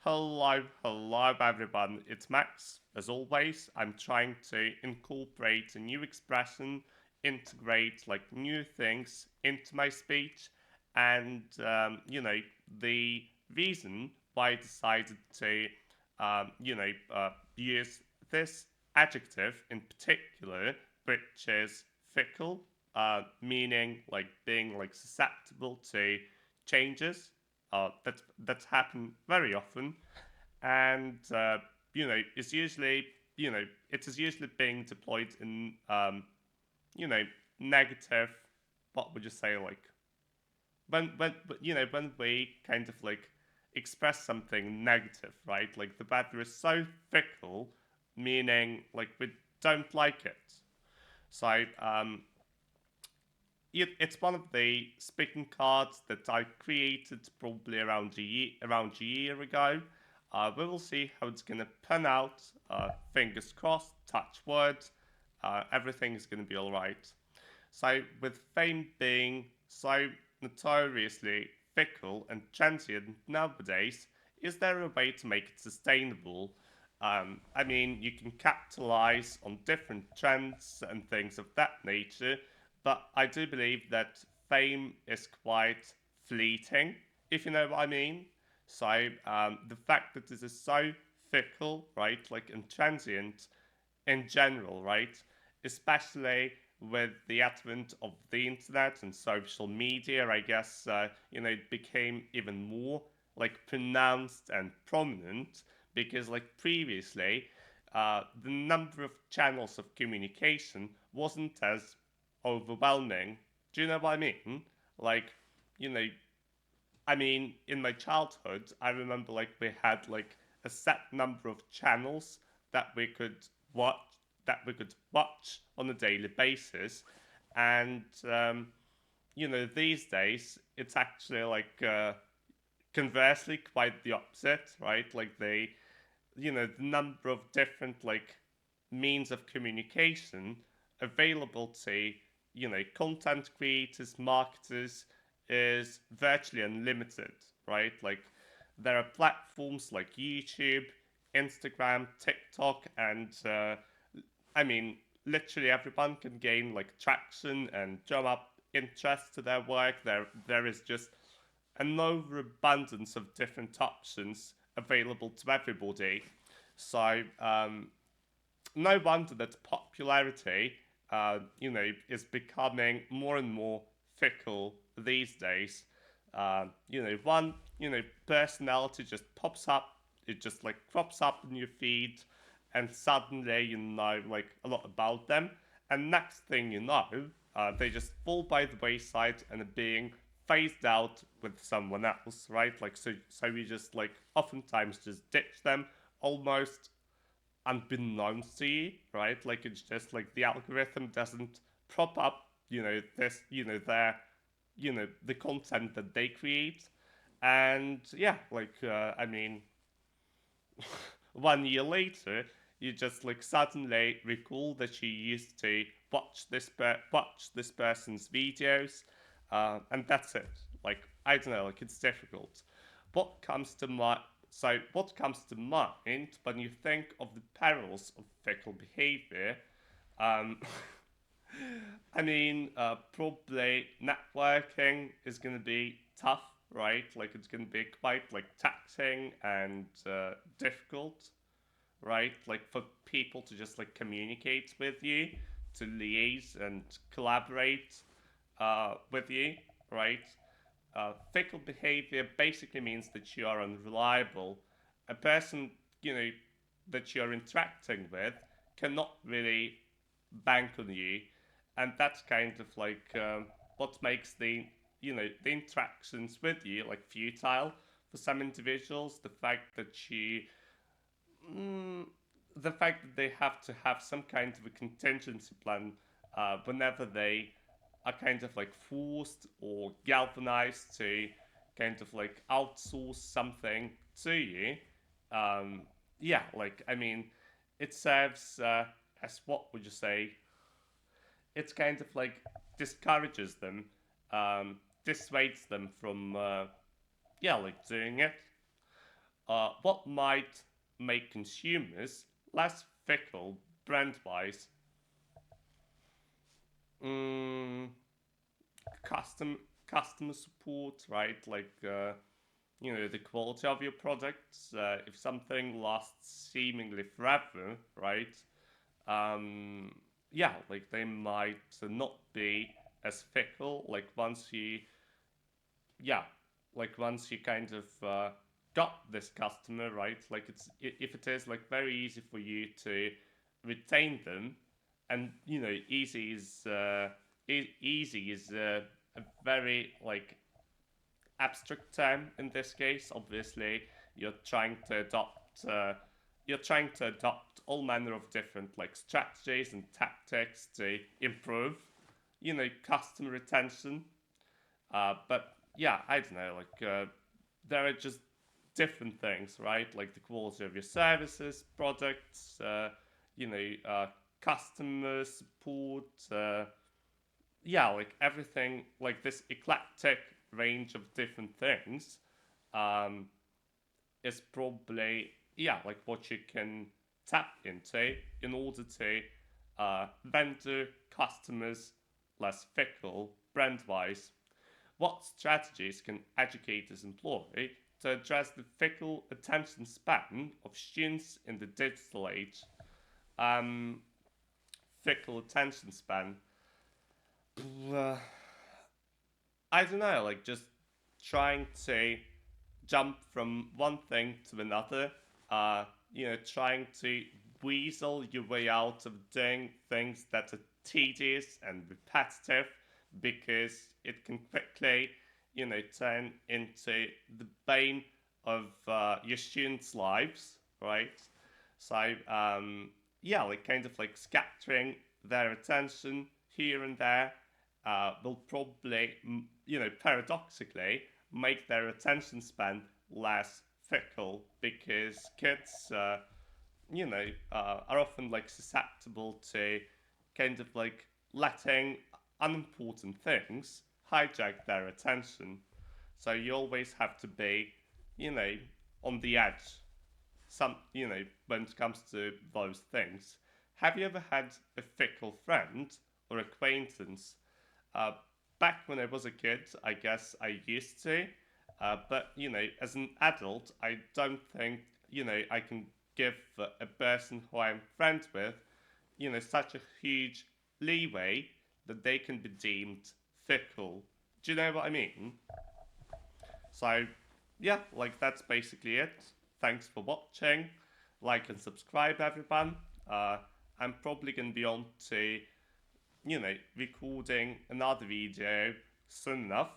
Hello everyone, it's Max. As always, I'm trying to incorporate a new expression, integrate like new things into my speech, and the reason why I decided to, use this adjective in particular, which is fickle, meaning like being like susceptible to changes that's happened very often, and it's usually it is usually being deployed in you know negative. What would you say, like when we kind of like express something negative, right? Like the weather is so fickle, meaning like we don't like it. So it's one of the speaking cards that I created probably around a year ago. We will see how it's gonna pan out. Fingers crossed, touch wood. Everything is gonna be all right. So, with fame being so notoriously fickle and transient nowadays, is there a way to make it sustainable? I mean, you can capitalize on different trends and things of that nature, but I do believe that fame is quite fleeting, if you know what I mean. So, the fact that this is so fickle, right, like and transient, in general, right? Especially with the advent of the internet and social media, I guess it became even more like pronounced and prominent because like previously, the number of channels of communication wasn't as overwhelming. Do you know what I mean? Like, you know, I mean, in my childhood, I remember like we had like a set number of channels that we could watch that we could watch on a daily basis, and these days it's actually like conversely quite the opposite, right? Like the number of different like means of communication available to content creators, marketers is virtually unlimited, right? Like there are platforms like YouTube, Instagram, TikTok, and I mean, literally everyone can gain like traction and drum up interest to their work. There is just an overabundance of different options available to everybody. So no wonder that popularity, is becoming more and more fickle these days. One, personality just pops up, it just like crops up in your feed, and suddenly you know like a lot about them. And next thing you know, they just fall by the wayside and are being phased out with someone else, right? Like so we just like oftentimes just ditch them almost unbeknownst to you, right? Like it's just like the algorithm doesn't prop up, this, the content that they create, and yeah, like I mean, 1 year later, you just like suddenly recall that you used to watch this person's videos, and that's it. Like I don't know, like it's difficult. What comes to my what comes to mind when you think of the perils of fickle behavior? Um, I mean, probably networking is going to be tough, right? Like it's going to be quite like taxing and difficult, right? Like for people to just like communicate with you, to liaise and collaborate with you, right? Fickle behavior basically means that you are unreliable. A person, you know, that you're interacting with cannot really bank on you, and that's kind of like what makes the interactions with you like futile for some individuals. Mm, the fact that they have to have some kind of a contingency plan whenever they are kind of like forced or galvanized to kind of like outsource something to you. Um, yeah, like I mean, it serves as what would you say? It's kind of like discourages them, dissuades them from yeah, like doing it. What might make consumers less fickle brand-wise? Mm, custom customer support, right? Like the quality of your products. If something lasts seemingly forever, right? Um, yeah, like they might not be as fickle. Yeah, like once you kind of got this customer, right? Like if it is like very easy for you to retain them, and easy is a very like abstract term in this case. Obviously, you're trying to adopt you're trying to adopt all manner of different like strategies and tactics to improve, customer retention. But yeah, I don't know, there are just different things, right? Like the quality of your services, products, customer support, yeah, like everything, like this eclectic range of different things, um, is probably, yeah, like what you can tap into in order to render customers less fickle brand wise. What strategies can educators employ to address the fickle attention span of students in the digital age? Um, Fickle attention span. Uh, I don't know, like just trying to jump from one thing to another, uh, trying to weasel your way out of doing things that are tedious and repetitive because it can quickly, turn into the bane of your students' lives, right? So, yeah, like kind of like scattering their attention here and there will probably, paradoxically, make their attention span less fickle because kids, are often like susceptible to kind of like letting unimportant things hijack their attention. So you always have to be, you know, on the edge. When it comes to those things. Have you ever had a fickle friend or acquaintance? Uh, Back when I was a kid, I guess I used to. But, as an adult, I don't think, I can give a person who I'm friends with, such a huge leeway that they can be deemed fickle. Do you know what I mean? So, yeah, like that's basically it. Thanks for watching. Like and subscribe, everyone. Uh, I'm probably going to be on to, recording another video soon enough.